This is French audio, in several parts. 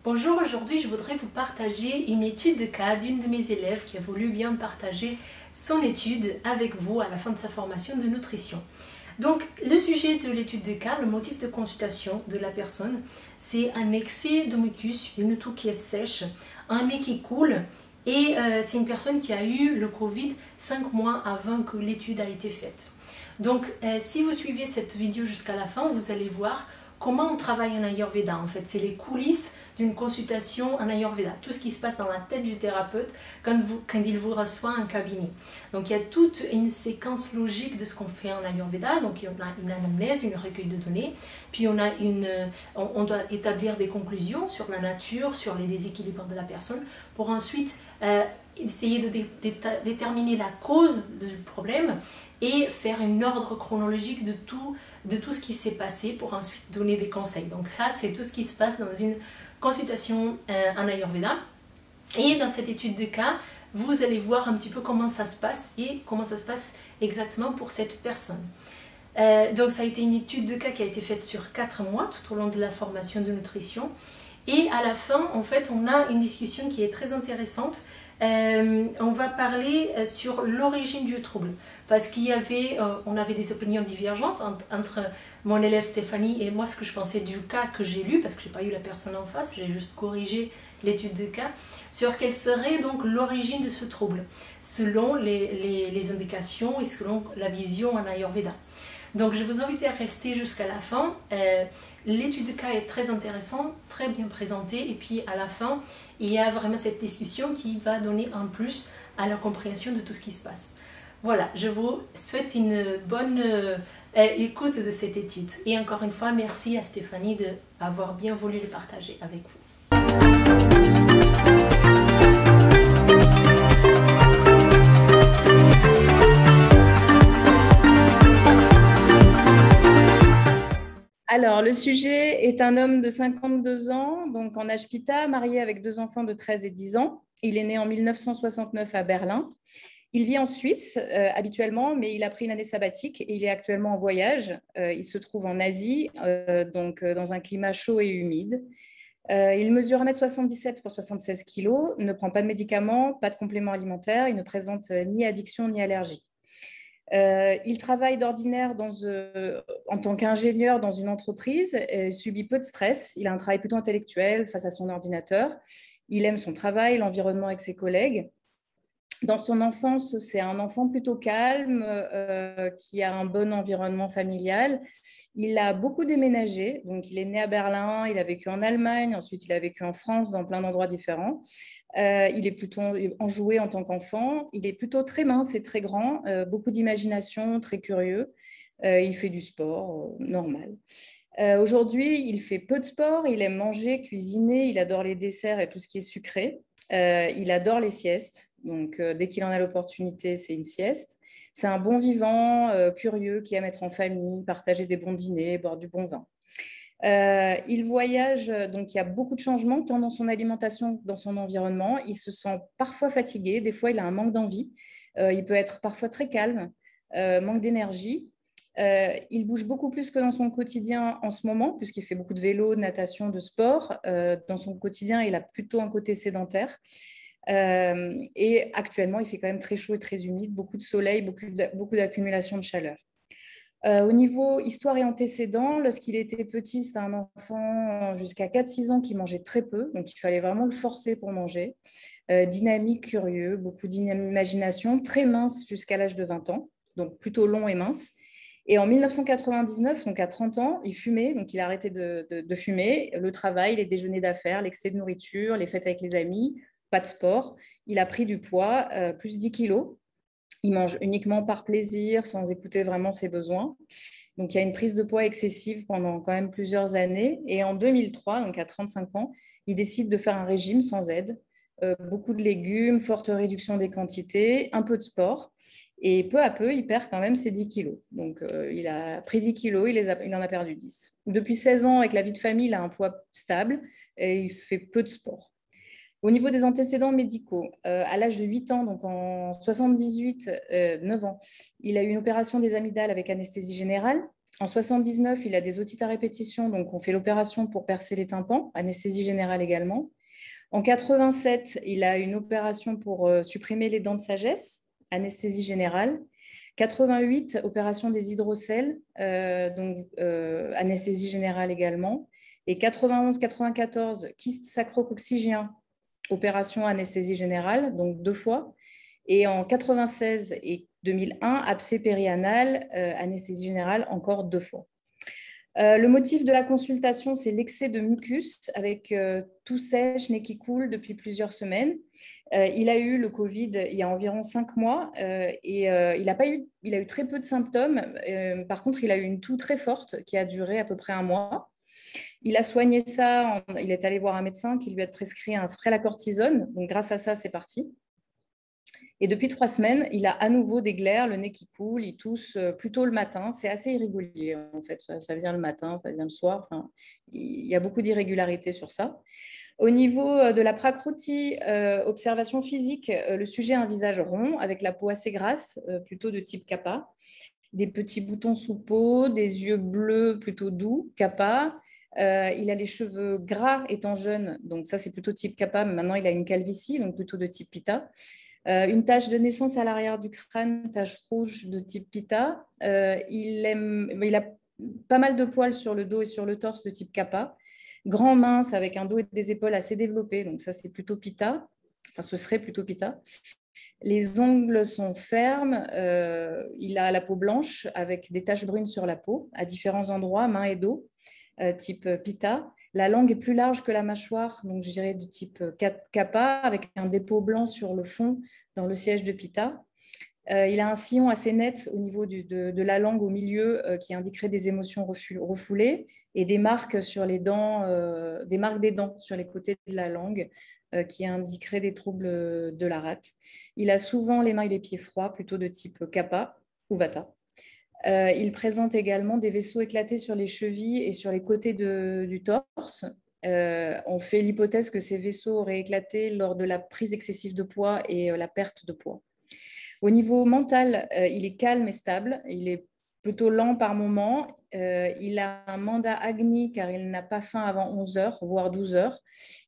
Bonjour, aujourd'hui je voudrais vous partager une étude de cas d'une de mes élèves qui a voulu bien partager son étude avec vous à la fin de sa formation de nutrition. Donc le sujet de l'étude de cas, le motif de consultation de la personne, c'est un excès de mucus, une toux qui est sèche, un nez qui coule et c'est une personne qui a eu le Covid 5 mois avant que l'étude a été faite. Donc si vous suivez cette vidéo jusqu'à la fin, vous allez voir comment on travaille en Ayurveda. En fait, c'est les coulisses d'une consultation en Ayurveda. Tout ce qui se passe dans la tête du thérapeute quand il vous reçoit en cabinet. Donc, il y a toute une séquence logique de ce qu'on fait en Ayurveda. Donc, il y a une anamnèse, une recueil de données. Puis, on doit établir des conclusions sur la nature, sur les déséquilibres de la personne, pour ensuite essayer de déterminer la cause du problème et faire un ordre chronologique de tout ce qui s'est passé pour ensuite donner des conseils. Donc ça, c'est tout ce qui se passe dans une consultation en Ayurveda. Et dans cette étude de cas, vous allez voir un petit peu comment ça se passe et comment ça se passe exactement pour cette personne. Donc ça a été une étude de cas qui a été faite sur 4 mois tout au long de la formation de nutrition. Et à la fin, en fait, on a une discussion qui est très intéressante. On va parler sur l'origine du trouble parce on avait des opinions divergentes entre mon élève Stéphanie et moi, ce que je pensais du cas que j'ai lu, parce que je n'ai pas eu la personne en face, j'ai juste corrigé l'étude de cas, sur quelle serait donc l'origine de ce trouble selon les indications et selon la vision en Ayurveda. Donc je vous invite à rester jusqu'à la fin. L'étude de cas est très intéressante, très bien présentée, et puis à la fin, il y a vraiment cette discussion qui va donner un plus à la compréhension de tout ce qui se passe. Voilà, je vous souhaite une bonne écoute de cette étude. Et encore une fois, merci à Stéphanie d'avoir bien voulu le partager avec vous. Alors, le sujet est un homme de 52 ans, donc en âge pita, marié avec 2 enfants de 13 et 10 ans. Il est né en 1969 à Berlin. Il vit en Suisse habituellement, mais il a pris une année sabbatique et il est actuellement en voyage. Il se trouve en Asie, dans un climat chaud et humide. Il mesure 1,77 m pour 76 kg, ne prend pas de médicaments, pas de compléments alimentaires, il ne présente ni addiction ni allergie. Il travaille d'ordinaire en tant qu'ingénieur dans une entreprise, subit peu de stress. Il a un travail plutôt intellectuel face à son ordinateur. Il aime son travail, l'environnement avec ses collègues. Dans son enfance, c'est un enfant plutôt calme, qui a un bon environnement familial. Il a beaucoup déménagé, donc il est né à Berlin, il a vécu en Allemagne, ensuite il a vécu en France dans plein d'endroits différents. Il est plutôt enjoué en tant qu'enfant. Il est plutôt très mince et très grand, beaucoup d'imagination, très curieux. Il fait du sport normal. Aujourd'hui, il fait peu de sport, il aime manger, cuisiner, il adore les desserts et tout ce qui est sucré. Il adore les siestes, donc dès qu'il en a l'opportunité, c'est une sieste. C'est un bon vivant, curieux, qui aime être en famille, partager des bons dîners, boire du bon vin. Il voyage, donc il y a beaucoup de changements, tant dans son alimentation que dans son environnement. Il se sent parfois fatigué, des fois il a un manque d'envie. Il peut être parfois très calme, manque d'énergie. Il bouge beaucoup plus que dans son quotidien en ce moment, puisqu'il fait beaucoup de vélo, de natation, de sport. Dans son quotidien, il a plutôt un côté sédentaire. Et actuellement, il fait quand même très chaud et très humide, beaucoup de soleil, beaucoup d'accumulation de chaleur. Au niveau histoire et antécédents, lorsqu'il était petit, c'était un enfant jusqu'à 4-6 ans qui mangeait très peu, donc il fallait vraiment le forcer pour manger. Dynamique, curieux, beaucoup d'imagination, très mince jusqu'à l'âge de 20 ans, donc plutôt long et mince. Et en 1999, donc à 30 ans, il fumait, donc il a arrêté de fumer. Le travail, les déjeuners d'affaires, l'excès de nourriture, les fêtes avec les amis, pas de sport. Il a pris du poids, plus 10 kilos. Il mange uniquement par plaisir, sans écouter vraiment ses besoins. Donc, il y a une prise de poids excessive pendant quand même plusieurs années. Et en 2003, donc à 35 ans, il décide de faire un régime sans aide. Beaucoup de légumes, forte réduction des quantités, un peu de sport. Et peu à peu, il perd quand même ses 10 kilos. Donc, il a pris 10 kilos, il en a perdu 10. Depuis 16 ans, avec la vie de famille, il a un poids stable et il fait peu de sport. Au niveau des antécédents médicaux, à l'âge de 8 ans, donc en 9 ans, il a eu une opération des amygdales avec anesthésie générale. En 79, il a des otites à répétition, donc on fait l'opération pour percer les tympans, anesthésie générale également. En 87, il a une opération pour supprimer les dents de sagesse, anesthésie générale. 88, opération des hydrocèles, donc anesthésie générale également. Et 91-94, kyste sacro-coccygien, opération anesthésie générale, donc 2 fois. Et en 96 et 2001, abcès périanal, anesthésie générale, encore 2 fois. Le motif de la consultation, c'est l'excès de mucus avec tout sèche, nez qui coule depuis plusieurs semaines. Il a eu le Covid il y a environ 5 mois et il a eu très peu de symptômes. Par contre, il a eu une toux très forte qui a duré à peu près 1 mois. Il a soigné ça, il est allé voir un médecin qui lui a prescrit un spray à la cortisone. Donc, grâce à ça, c'est parti. Et depuis 3 semaines, il a à nouveau des glaires, le nez qui coule, il tousse plutôt le matin. C'est assez irrégulier, en fait. Ça vient le matin, ça vient le soir. Enfin, il y a beaucoup d'irrégularités sur ça. Au niveau de la prakriti, observation physique, le sujet a un visage rond avec la peau assez grasse, plutôt de type kappa. Des petits boutons sous peau, des yeux bleus plutôt doux, kappa. Il a les cheveux gras étant jeune, donc ça c'est plutôt type kappa, mais maintenant il a une calvitie, donc plutôt de type pitta. Une tache de naissance à l'arrière du crâne, tache rouge de type pitta. Il a pas mal de poils sur le dos et sur le torse de type kappa. Grand, mince, avec un dos et des épaules assez développés, donc ça c'est plutôt pitta. Enfin, ce serait plutôt pitta. Les ongles sont fermes. Il a la peau blanche avec des taches brunes sur la peau à différents endroits, mains et dos, type pitta. La langue est plus large que la mâchoire, donc je dirais de type kappa, avec un dépôt blanc sur le fond dans le siège de pitta. Il a un sillon assez net au niveau de la langue au milieu qui indiquerait des émotions refoulées et des marques sur les dents, des marques des dents sur les côtés de la langue qui indiqueraient des troubles de la rate. Il a souvent les mains et les pieds froids, plutôt de type kappa ou vata. Il présente également des vaisseaux éclatés sur les chevilles et sur les côtés du torse. On fait l'hypothèse que ces vaisseaux auraient éclaté lors de la prise excessive de poids et la perte de poids. Au niveau mental, il est calme et stable. Il est plutôt lent par moment. Il a un mandat Agni car il n'a pas faim avant 11 heures, voire 12 heures.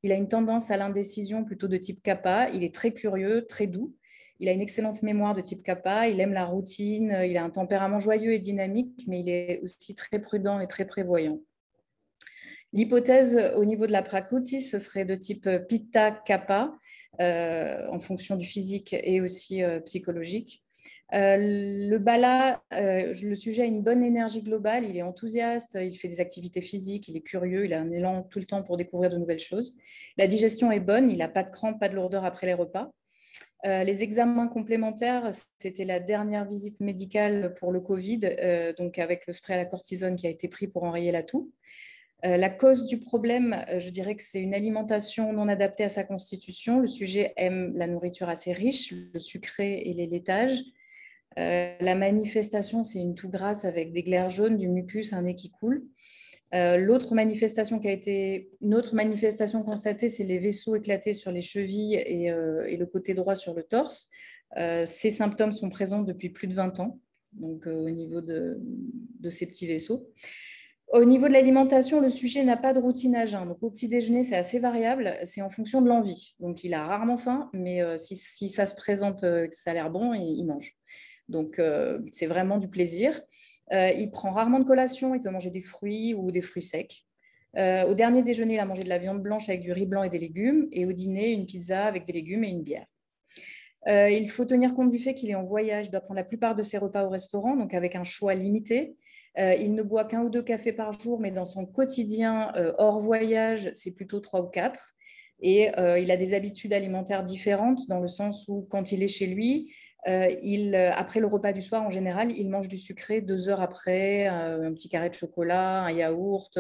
Il a une tendance à l'indécision plutôt de type kappa. Il est très curieux, très doux. Il a une excellente mémoire de type kappa. Il aime la routine. Il a un tempérament joyeux et dynamique, mais il est aussi très prudent et très prévoyant. L'hypothèse au niveau de la prakriti, ce serait de type pitta kappa, en fonction du physique et aussi psychologique. Le bala, le sujet a une bonne énergie globale, il est enthousiaste, il fait des activités physiques, il est curieux, il a un élan tout le temps pour découvrir de nouvelles choses. La digestion est bonne, il n'a pas de crampes, pas de lourdeur après les repas. Les examens complémentaires, c'était la dernière visite médicale pour le Covid, donc avec le spray à la cortisone qui a été pris pour enrayer la toux. La cause du problème, je dirais que c'est une alimentation non adaptée à sa constitution. Le sujet aime la nourriture assez riche, le sucré et les laitages. La manifestation, c'est une toux grasse avec des glaires jaunes, du mucus, un nez qui coule. Une autre manifestation constatée, c'est les vaisseaux éclatés sur les chevilles et le côté droit sur le torse. Ces symptômes sont présents depuis plus de 20 ans, donc au niveau de ces petits vaisseaux. Au niveau de l'alimentation, le sujet n'a pas de routine à jeun. Donc, au petit déjeuner, c'est assez variable. C'est en fonction de l'envie. Donc, il a rarement faim, mais si ça se présente, que ça a l'air bon, il mange. Donc, c'est vraiment du plaisir. Il prend rarement de collation. Il peut manger des fruits ou des fruits secs. Au dernier déjeuner, il a mangé de la viande blanche avec du riz blanc et des légumes. Et au dîner, une pizza avec des légumes et une bière. Il faut tenir compte du fait qu'il est en voyage. Il doit prendre la plupart de ses repas au restaurant, donc avec un choix limité. Il ne boit qu'1 ou 2 cafés par jour, mais dans son quotidien hors voyage, c'est plutôt 3 ou 4. Et il a des habitudes alimentaires différentes dans le sens où quand il est chez lui, après le repas du soir, en général, il mange du sucré 2 heures après, un petit carré de chocolat, un yaourt.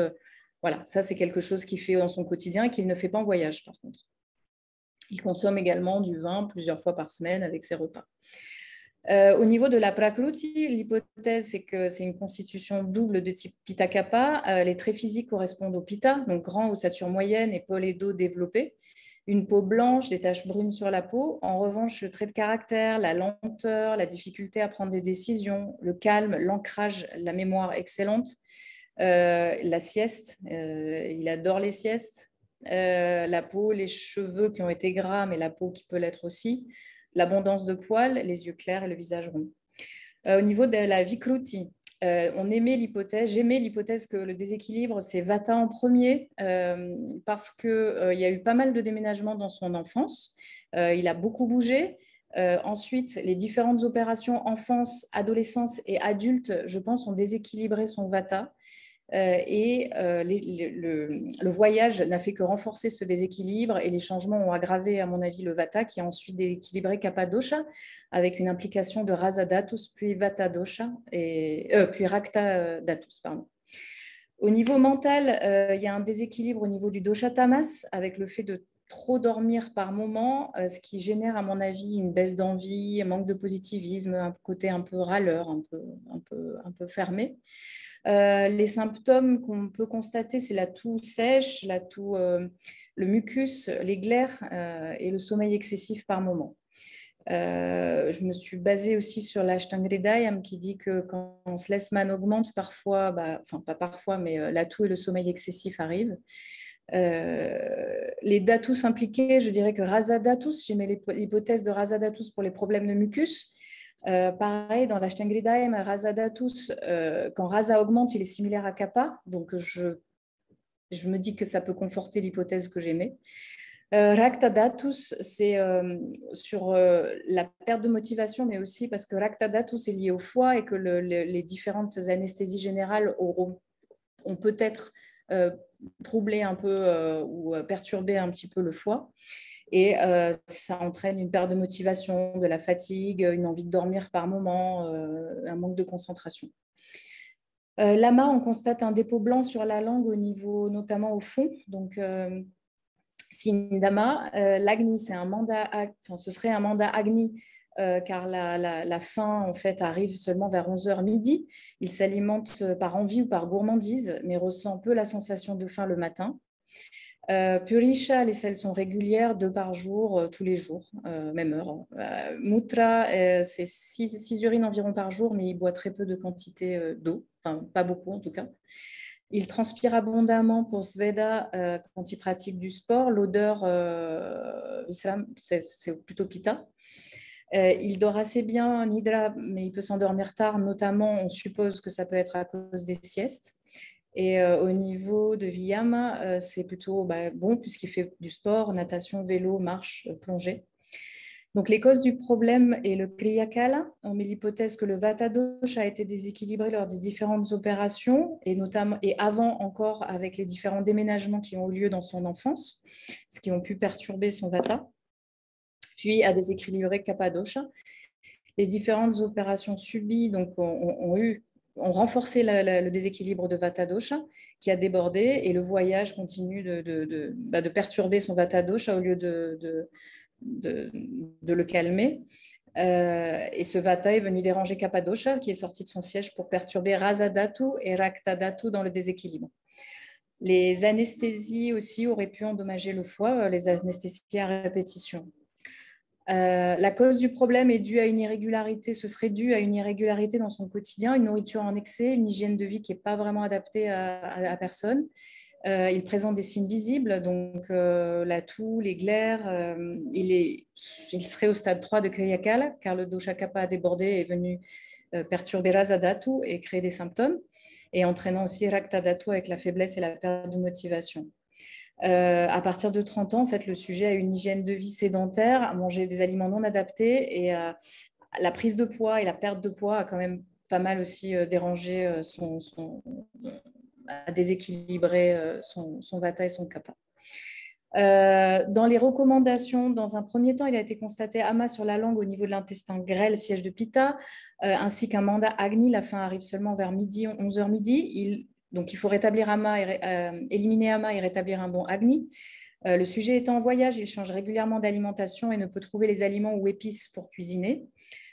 Voilà, ça c'est quelque chose qu'il fait dans son quotidien et qu'il ne fait pas en voyage par contre. Il consomme également du vin plusieurs fois par semaine avec ses repas. Au niveau de la prakriti, l'hypothèse, c'est que c'est une constitution double de type pitta kappa. Les traits physiques correspondent au pitta, donc grand, ossature moyenne, épaules et dos développés. une peau blanche, des taches brunes sur la peau. En revanche, le trait de caractère, la lenteur, la difficulté à prendre des décisions, le calme, l'ancrage, la mémoire excellente, la sieste, il adore les siestes, la peau, les cheveux qui ont été gras, mais la peau qui peut l'être aussi, l'abondance de poils, les yeux clairs et le visage rond. Au niveau de la Vikruti, j'aimais l'hypothèse que le déséquilibre, c'est Vata en premier, parce qu'il y a eu pas mal de déménagements dans son enfance. Il a beaucoup bougé. Ensuite, les différentes opérations enfance, adolescence et adulte, je pense, ont déséquilibré son Vata. Le voyage n'a fait que renforcer ce déséquilibre et les changements ont aggravé, à mon avis, le Vata qui a ensuite déséquilibré Kapha dosha avec une implication de Rasa Dhatus puis Vata dosha puis Rakta Dhatus, pardon. Au niveau mental, il y a un déséquilibre au niveau du dosha tamas avec le fait de trop dormir par moment, ce qui génère, à mon avis, une baisse d'envie, un manque de positivisme, un côté un peu râleur, un peu fermé. Les symptômes qu'on peut constater, c'est la toux sèche, le mucus, les glaires et le sommeil excessif par moment. Je me suis basée aussi sur l'Ashtangridayam qui dit que quand Slesman augmente, parfois, enfin pas parfois, mais la toux et le sommeil excessif arrivent. Les datus impliqués, je dirais que Rasa Dhatus, j'aimais l'hypothèse de Rasa Dhatus pour les problèmes de mucus. Pareil, dans l'Ashtangridayam, Rasa Dhatus, quand Rasa augmente, il est similaire à Kapha, donc je me dis que ça peut conforter l'hypothèse que j'aimais. Rakta Dhatus, c'est sur la perte de motivation, mais aussi parce que Rakta Dhatus est lié au foie et que les différentes anesthésies générales ont peut-être troublé un peu ou perturbé un petit peu le foie. Et ça entraîne une perte de motivation, de la fatigue, une envie de dormir par moment, un manque de concentration. Lama, on constate un dépôt blanc sur la langue au niveau, notamment au fond. Donc, Sindama, l'Agni, c'est un mandat, ce serait un mandat Agni, car la faim en fait arrive seulement vers 11h midi. Il s'alimente par envie ou par gourmandise, mais ressent peu la sensation de faim le matin. Purisha, les selles sont régulières, 2 par jour, tous les jours, même heure. Mutra, c'est 6 urines environ par jour, mais il boit très peu de quantité d'eau, enfin pas beaucoup en tout cas. Il transpire abondamment pour Sveda quand il pratique du sport. L'odeur, c'est plutôt Pitta. Il dort assez bien, Nidra, mais il peut s'endormir tard, notamment, on suppose que ça peut être à cause des siestes. Et au niveau de Viyama, c'est plutôt bon puisqu'il fait du sport, natation, vélo, marche, plongée. Donc, les causes du problème est le Kriyakala. On met l'hypothèse que le Vata dosha a été déséquilibré lors des différentes opérations et avant encore avec les différents déménagements qui ont eu lieu dans son enfance, ce qui ont pu perturber son Vata, puis a déséquilibré Kapha dosha. Les différentes opérations subies donc, ont renforcé le déséquilibre de Vata dosha qui a débordé et le voyage continue de perturber son Vata dosha au lieu de le calmer. Et ce Vata est venu déranger Kapha dosha qui est sorti de son siège pour perturber Rasa Dhatu et Rakta Dhatu dans le déséquilibre. Les anesthésies aussi auraient pu endommager le foie, les anesthésies à répétition. La cause du problème est due à une irrégularité, ce serait dû à une irrégularité dans son quotidien, une nourriture en excès, une hygiène de vie qui n'est pas vraiment adaptée à personne. Il présente des signes visibles, donc la toux, les glaires. Il serait au stade 3 de Kriyakala, car le dosha Kapha a débordé et est venu perturber Rasa Dhatu et créer des symptômes, et entraînant aussi Rakta Dhatu avec la faiblesse et la perte de motivation. À partir de 30 ans, en fait, le sujet a une hygiène de vie sédentaire, à manger des aliments non adaptés et la prise de poids et la perte de poids a quand même pas mal aussi dérangé a déséquilibré son Vata et son Kapha. Dans les recommandations, dans un premier temps, il a été constaté Ama sur la langue au niveau de l'intestin grêle, siège de Pitta, ainsi qu'un mandat Agni. La faim arrive seulement vers midi, 11h midi. Donc, il faut rétablir Ama éliminer Ama et rétablir un bon Agni. Le sujet étant en voyage, il change régulièrement d'alimentation et ne peut trouver les aliments ou épices pour cuisiner.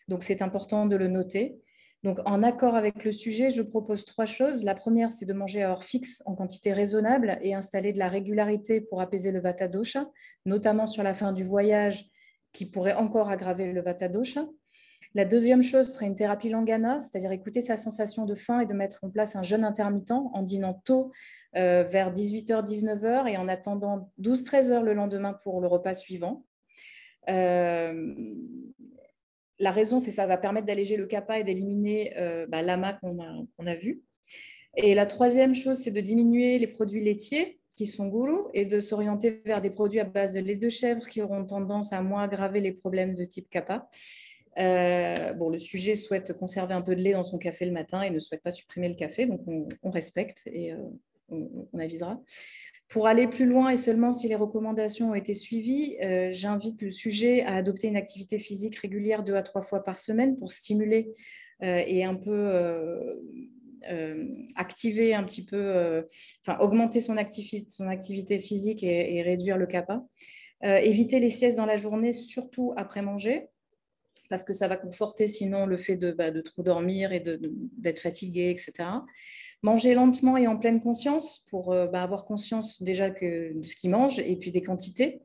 Donc, c'est important de le noter. Donc, en accord avec le sujet, je propose 3 choses. La première, c'est de manger à heure fixe en quantité raisonnable et installer de la régularité pour apaiser le vata dosha, notamment sur la fin du voyage qui pourrait encore aggraver le vata dosha. La deuxième chose serait une thérapie Lengana, c'est-à-dire écouter sa sensation de faim et de mettre en place un jeûne intermittent en dînant tôt vers 18h, 19h et en attendant 12-13 heures le lendemain pour le repas suivant. La raison, c'est que ça va permettre d'alléger le kapha et d'éliminer l'amas qu'on a vu. Et la troisième chose, c'est de diminuer les produits laitiers qui sont gourous et de s'orienter vers des produits à base de lait de chèvre qui auront tendance à moins aggraver les problèmes de type kapha. Le sujet souhaite conserver un peu de lait dans son café le matin et ne souhaite pas supprimer le café, donc on respecte et on avisera. Pour aller plus loin et seulement si les recommandations ont été suivies, j'invite le sujet à adopter une activité physique régulière 2 à 3 fois par semaine pour stimuler et un peu activer un petit peu, augmenter son activité physique et réduire le kapha. Éviter les siestes dans la journée, surtout après manger, parce que ça va conforter sinon le fait de trop dormir et d'être fatigué, etc. Manger lentement et en pleine conscience pour avoir conscience déjà de ce qu'il mange et puis des quantités.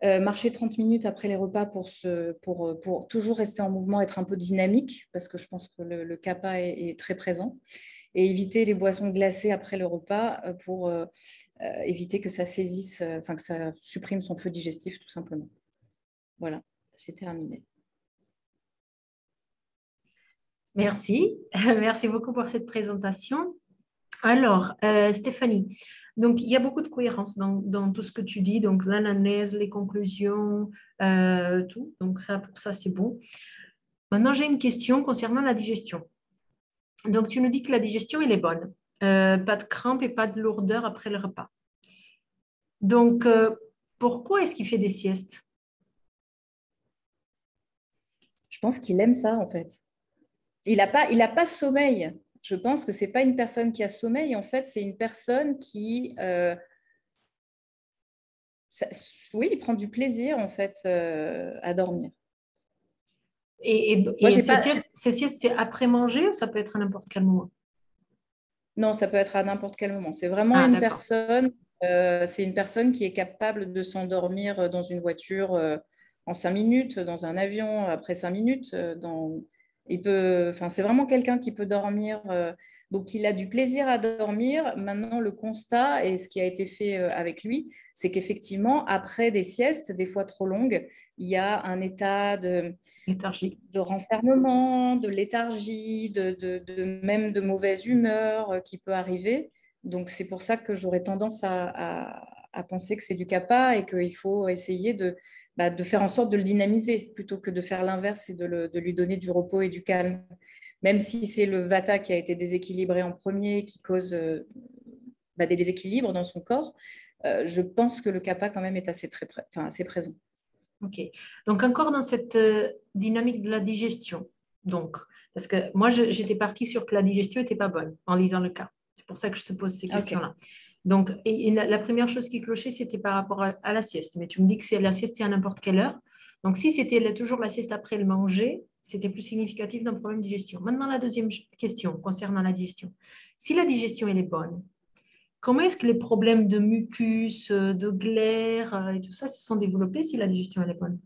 Marcher 30 minutes après les repas pour toujours rester en mouvement, être un peu dynamique, parce que je pense que le kapha est très présent. Et éviter les boissons glacées après le repas pour éviter que ça saisisse, que ça supprime son feu digestif tout simplement. Voilà, j'ai terminé. Merci. Merci beaucoup pour cette présentation. Alors, Stéphanie, donc il y a beaucoup de cohérence dans tout ce que tu dis, donc l'analyse, les conclusions, tout. Donc pour ça, c'est bon. Maintenant, j'ai une question concernant la digestion. Donc, tu nous dis que la digestion, elle est bonne. Pas de crampes et pas de lourdeur après le repas. Donc, pourquoi est-ce qu'il fait des siestes? Je pense qu'il aime ça, en fait. Il n'a pas sommeil. Je pense que ce n'est pas une personne qui a sommeil. En fait, c'est une personne qui... oui, il prend du plaisir, en fait, à dormir. Et Moi, ces siestes, c'est après manger ou ça peut être à n'importe quel moment? Non, ça peut être à n'importe quel moment. C'est vraiment une personne... c'est une personne qui est capable de s'endormir dans une voiture en 5 minutes, dans un avion après 5 minutes. C'est vraiment quelqu'un qui peut dormir. Donc, il a du plaisir à dormir. Maintenant, le constat et ce qui a été fait avec lui, c'est qu'effectivement, après des siestes, des fois trop longues, il y a un état de renfermement, de léthargie, même de mauvaise humeur qui peut arriver. Donc, c'est pour ça que j'aurais tendance à penser que c'est du kapha et qu'il faut essayer de faire en sorte de le dynamiser plutôt que de faire l'inverse et de lui donner du repos et du calme. Même si c'est le vata qui a été déséquilibré en premier, qui cause des déséquilibres dans son corps, je pense que le kapha quand même est assez présent. Ok. Donc, encore dans cette dynamique de la digestion. Donc, parce que moi, j'étais partie sur que la digestion n'était pas bonne en lisant le cas. C'est pour ça que je te pose ces questions-là. Donc, la première chose qui clochait, c'était par rapport à la sieste. Mais tu me dis que la sieste, c'est à n'importe quelle heure. Donc, si c'était toujours la sieste après le manger, c'était plus significatif d'un problème de digestion. Maintenant, la deuxième question concernant la digestion. Si la digestion, elle est bonne, comment est-ce que les problèmes de mucus, de glaire et tout ça se sont développés si la digestion, elle est bonne?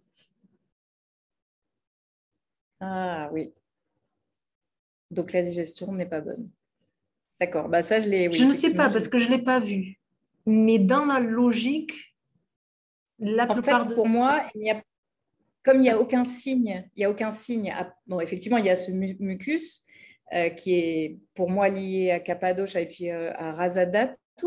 Ah oui. Donc, la digestion n'est pas bonne. D'accord, ça je l'ai. Oui, je ne sais pas parce que je ne l'ai pas vu. Mais dans la logique, la plupart pour moi, comme il n'y a aucun signe, bon, effectivement, il y a ce mucus qui est pour moi lié à Kapha-dosha et puis à Rasa-dhatu,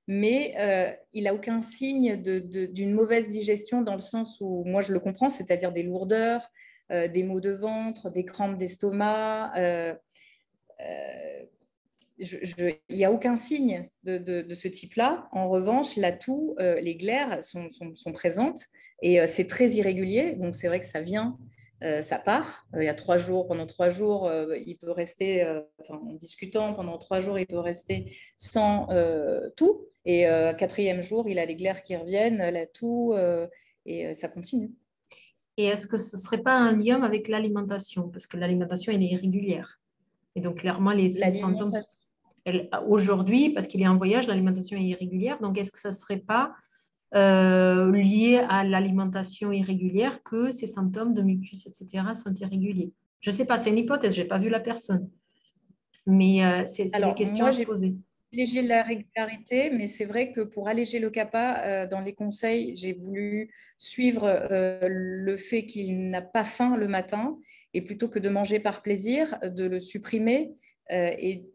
mais il n'a aucun signe d'une mauvaise digestion dans le sens où moi je le comprends, c'est-à-dire des lourdeurs, des maux de ventre, des crampes d'estomac. Il n'y a aucun signe de ce type-là. En revanche, la toux, les glaires sont présentes et c'est très irrégulier. Donc, c'est vrai que ça vient, ça part. Il y a 3 jours, pendant 3 jours, il peut rester, en discutant, pendant 3 jours, il peut rester sans toux. Et 4e jour, il a les glaires qui reviennent, la toux, et ça continue. Et est-ce que ce ne serait pas un lien avec l'alimentation? Parce que l'alimentation, elle est irrégulière. Et donc, clairement, les symptômes, L'alimentation. aujourd'hui, parce qu'il est en voyage, l'alimentation est irrégulière. Donc, est-ce que ça ne serait pas lié à l'alimentation irrégulière que ces symptômes de mucus, etc., sont irréguliers? Je ne sais pas, c'est une hypothèse, je n'ai pas vu la personne. Mais c'est des Alors, questions moi, à se j'ai poser. allégé la régularité, mais c'est vrai que pour alléger le CAPA, dans les conseils, j'ai voulu suivre le fait qu'il n'a pas faim le matin et plutôt que de manger par plaisir, de le supprimer,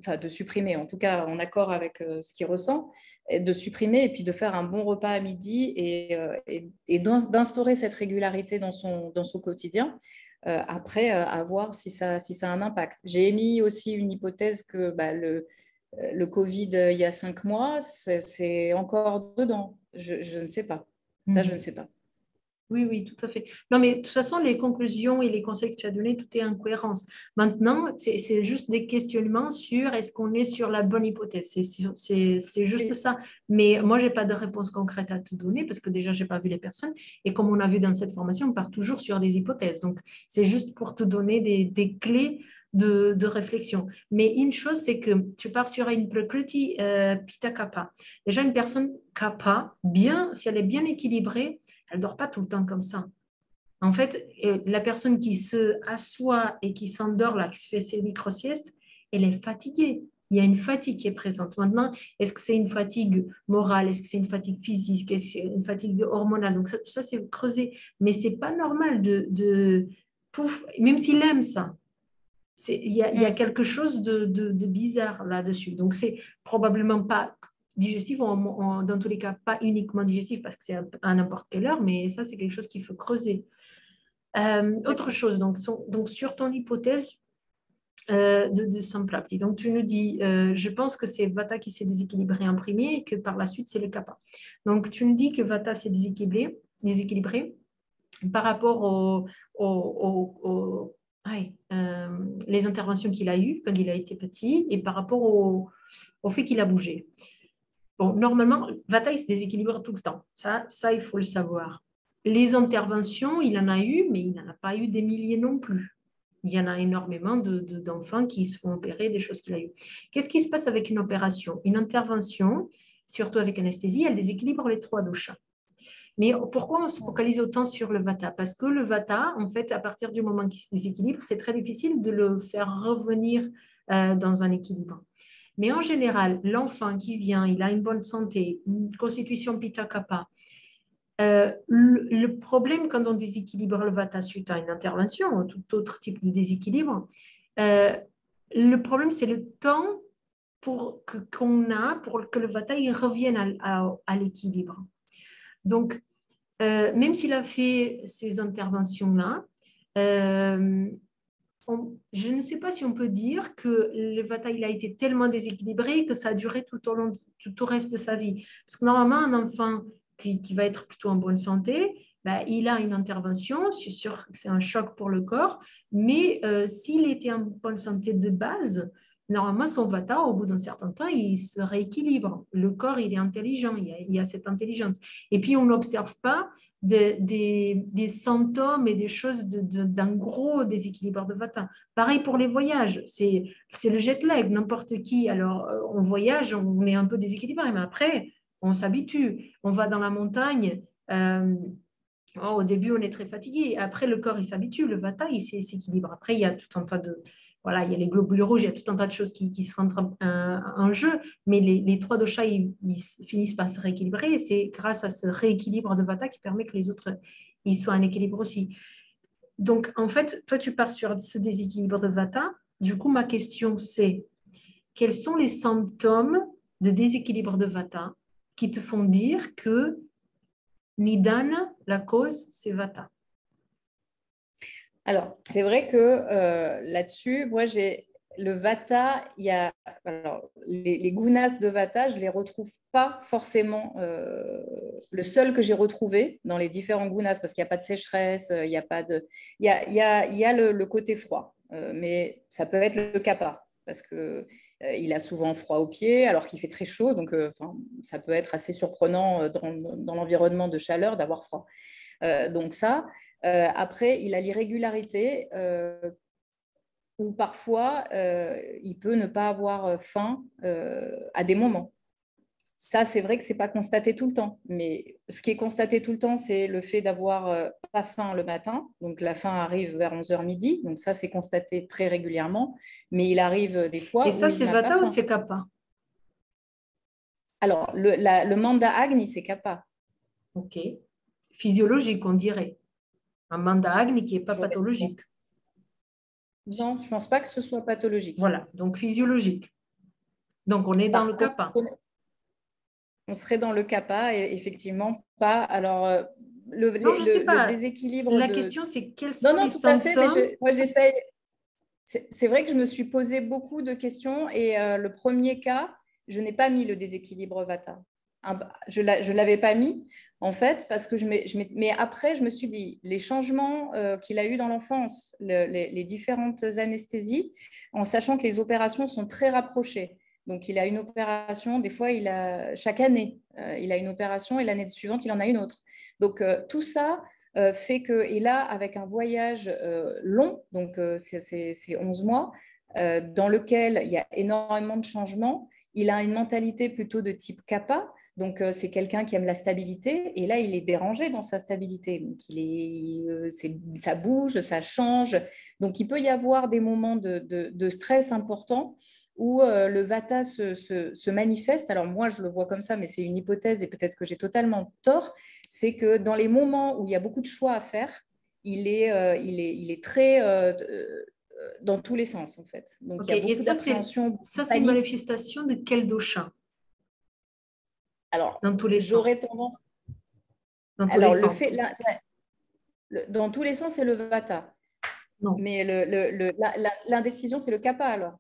enfin de supprimer, en tout cas en accord avec ce qu'il ressent, et de supprimer et puis de faire un bon repas à midi et d'instaurer cette régularité dans son quotidien. Après, à voir si ça a un impact. J'ai émis aussi une hypothèse que bah, le Covid, il y a 5 mois, c'est encore dedans. Je ne sais pas. Ça, je ne Mhm. sais pas. Oui, oui, tout à fait. Non, mais de toute façon, les conclusions et les conseils que tu as donnés, tout est en cohérence. Maintenant, c'est juste des questionnements sur est-ce qu'on est sur la bonne hypothèse. C'est juste Et ça. Mais moi, je n'ai pas de réponse concrète à te donner parce que déjà, je n'ai pas vu les personnes. Et comme on a vu dans cette formation, on part toujours sur des hypothèses. Donc, c'est juste pour te donner des clés de réflexion. Mais une chose, c'est que tu pars sur une prakriti pitta kapha. Déjà, une personne kapha, bien, si elle est bien équilibrée, elle ne dort pas tout le temps comme ça. En fait, la personne qui se assoit et qui s'endort, là, qui se fait ses micro-siestes, elle est fatiguée. Il y a une fatigue qui est présente. Maintenant, est-ce que c'est une fatigue morale? Est-ce que c'est une fatigue physique? Est-ce que c'est une fatigue hormonale? Donc, ça, tout ça, c'est creusé. Mais ce n'est pas normal pouf, même s'il aime ça. Il y a quelque chose de bizarre là-dessus. Donc, c'est probablement pas digestif, dans tous les cas, pas uniquement digestif parce que c'est à n'importe quelle heure, mais ça, c'est quelque chose qu'il faut creuser. Autre d'accord. chose, donc sur ton hypothèse de Samplapti, donc tu nous dis, je pense que c'est Vata qui s'est déséquilibré en premier et que par la suite, c'est le Kapha. Donc, tu nous dis que Vata s'est déséquilibré par rapport les interventions qu'il a eues quand il a été petit et par rapport au fait qu'il a bougé. Bon, normalement, Vata, il se déséquilibre tout le temps. Ça, il faut le savoir. Les interventions, il en a eu, mais il n'en a pas eu des milliers non plus. Il y en a énormément d'enfants qui se font opérer, des choses qu'il a eues. Qu'est-ce qui se passe avec une opération? Une intervention, surtout avec anesthésie, elle déséquilibre les trois doshas. Mais pourquoi on se focalise autant sur le vata? Parce que le vata, en fait, à partir du moment qu'il se déséquilibre, c'est très difficile de le faire revenir dans un équilibre. Mais en général, l'enfant qui vient, il a une bonne santé, une constitution pitta kapha. Le problème quand on déséquilibre le vata suite à une intervention ou tout autre type de déséquilibre, euh, le problème c'est le temps qu'on a pour que le vata il revienne à l'équilibre. Donc, même s'il a fait ces interventions-là, euh, je ne sais pas si on peut dire que le Vata il a été tellement déséquilibré que ça a duré tout au reste de sa vie. Parce que normalement, un enfant qui va être plutôt en bonne santé, ben, il a une intervention, c'est sûr que c'est un choc pour le corps, mais s'il était en bonne santé de base, normalement, son Vata, au bout d'un certain temps, il se rééquilibre. Le corps, il est intelligent, il y a cette intelligence. Et puis, on n'observe pas des symptômes et des choses d'un gros déséquilibre de Vata. Pareil pour les voyages, c'est le jet lag, n'importe qui. Alors, on voyage, on est un peu déséquilibré, mais après, on s'habitue. On va dans la montagne. Au début, on est très fatigué. Après, le corps, il s'habitue. Le Vata, il s'équilibre. Après, il y a tout un tas de... Voilà, il y a les globules rouges, il y a tout un tas de choses qui se rentrent en jeu. Mais les trois doshas, ils finissent par se rééquilibrer. Et c'est grâce à ce rééquilibre de Vata qui permet que les autres, ils soient en équilibre aussi. Donc, en fait, toi, tu pars sur ce déséquilibre de Vata. Du coup, ma question, c'est quels sont les symptômes de déséquilibre de Vata qui te font dire que Nidana, la cause, c'est Vata? Alors, c'est vrai que là-dessus, moi, j'ai le Vata, il y a alors, les gunas de Vata, je ne les retrouve pas forcément. Le seul que j'ai retrouvé dans les différents gunas, parce qu'il n'y a pas de sécheresse, il y a pas de, il y a le côté froid, mais ça peut être le kapha, parce que il a souvent froid aux pieds, alors qu'il fait très chaud, donc ça peut être assez surprenant dans l'environnement de chaleur d'avoir froid. Donc ça. Après, il a l'irrégularité ou parfois, il peut ne pas avoir faim à des moments. Ça, c'est vrai que ce n'est pas constaté tout le temps. Mais ce qui est constaté tout le temps, c'est le fait d'avoir pas faim le matin. Donc, la faim arrive vers 11h midi. Donc, ça, c'est constaté très régulièrement. Mais il arrive des fois Et ça, où il c'est n'a pas Vata ou faim. c'est Kapha? Alors, le Manda Agni, c'est Kapha. Ok. Physiologique, on dirait. Un Manda Agni qui n'est pas pathologique. Non, je ne pense pas que ce soit pathologique. Voilà, donc physiologique. Donc, on est dans le Kapha. On serait dans le Kapha et effectivement pas. Alors, Non, je ne sais pas. le déséquilibre. La question, c'est quels Non, sont non, les tout à fait. symptômes? Moi, j'essaye. C'est vrai que je me suis posé beaucoup de questions et le premier cas, je n'ai pas mis le déséquilibre Vata. Je ne l'avais pas mis, en fait, parce que mais après, je me suis dit, les changements qu'il a eu dans l'enfance, les différentes anesthésies, en sachant que les opérations sont très rapprochées. Donc, il a une opération, des fois, chaque année, il a une opération et l'année suivante, il en a une autre. Donc, tout ça fait que, et là, avec un voyage long, donc c'est 11 mois, dans lequel il y a énormément de changements, il a une mentalité plutôt de type Kapha, donc c'est quelqu'un qui aime la stabilité, et là, il est dérangé dans sa stabilité. Donc, ça bouge, ça change. Donc, il peut y avoir des moments de stress importants où le Vata se manifeste. Alors moi, je le vois comme ça, mais c'est une hypothèse et peut-être que j'ai totalement tort. C'est que dans les moments où il y a beaucoup de choix à faire, il est très dans tous les sens, en fait. Donc, Ok, il y a et beaucoup d'appréhension. ça, c'est une manifestation de quel dosha? Alors, dans tous les j'aurais sens. tendance... Dans tous Alors, les sens. dans tous les sens, c'est le Vata. Non. Mais l'indécision, c'est le Kapha, alors.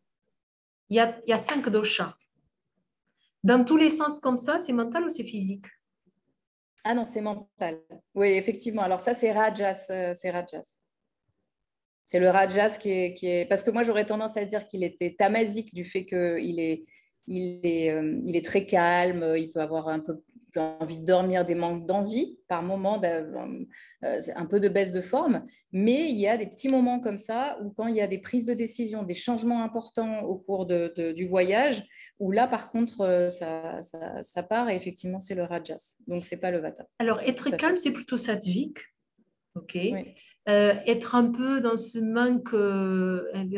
Il y a 5 doshas. Dans tous les sens comme ça, c'est mental ou c'est physique? Ah non, c'est mental. Oui, effectivement. Alors ça, c'est Rajas. C'est Rajas. C'est le Rajas qui est... Parce que moi, j'aurais tendance à dire qu'il était tamasique du fait qu'il est très calme, il peut avoir un peu envie de dormir, des manques d'envie par moment, un peu de baisse de forme. Mais il y a des petits moments comme ça où quand il y a des prises de décision, des changements importants au cours du voyage, où là, par contre, ça part et effectivement, c'est le Rajas. Donc, ce n'est pas le Vata. Alors, être calme, c'est plutôt sattvique. Ok. Oui. Être un peu dans ce manque,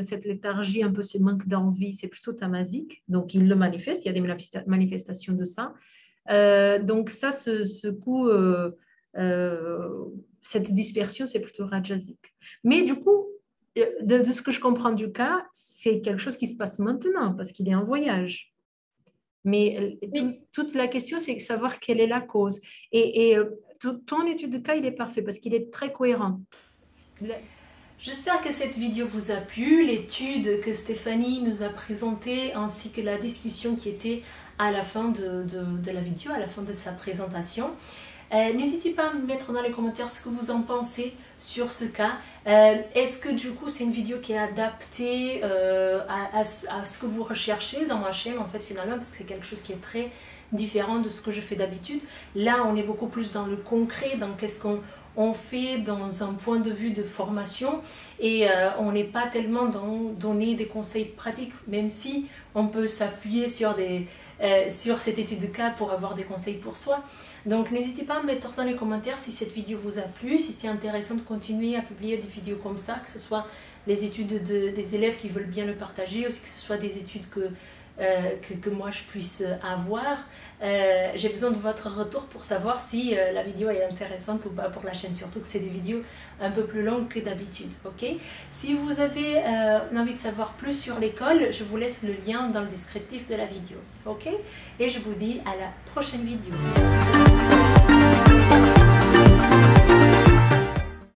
cette léthargie, un peu ce manque d'envie, c'est plutôt tamasique. Donc, il le manifeste. Il y a des manifestations de ça. Donc, ça, ce coup, cette dispersion, c'est plutôt rajasique. Mais du coup, de ce que je comprends du cas, c'est quelque chose qui se passe maintenant parce qu'il est en voyage. Mais toute la question, c'est de savoir quelle est la cause. Et ton étude de cas, il est parfait parce qu'il est très cohérent. J'espère que cette vidéo vous a plu, l'étude que Stéphanie nous a présentée ainsi que la discussion qui était à la fin de la vidéo, à la fin de sa présentation. N'hésitez pas à me mettre dans les commentaires ce que vous en pensez sur ce cas. Est-ce que du coup c'est une vidéo qui est adaptée à ce que vous recherchez dans ma chaîne en fait finalement, parce que c'est quelque chose qui est très différent de ce que je fais d'habitude. Là on est beaucoup plus dans le concret, dans qu'est-ce qu'on fait dans un point de vue de formation et on n'est pas tellement dans donner des conseils pratiques, même si on peut s'appuyer sur cette étude de cas pour avoir des conseils pour soi. Donc n'hésitez pas à me mettre dans les commentaires si cette vidéo vous a plu, si c'est intéressant de continuer à publier des vidéos comme ça, que ce soit les études des élèves qui veulent bien le partager, ou que ce soit des études que moi je puisse avoir. J'ai besoin de votre retour pour savoir si la vidéo est intéressante ou pas pour la chaîne, surtout que c'est des vidéos un peu plus longues que d'habitude. Okay? Si vous avez envie de savoir plus sur l'école, je vous laisse le lien dans le descriptif de la vidéo. Okay? Et je vous dis à la prochaine vidéo.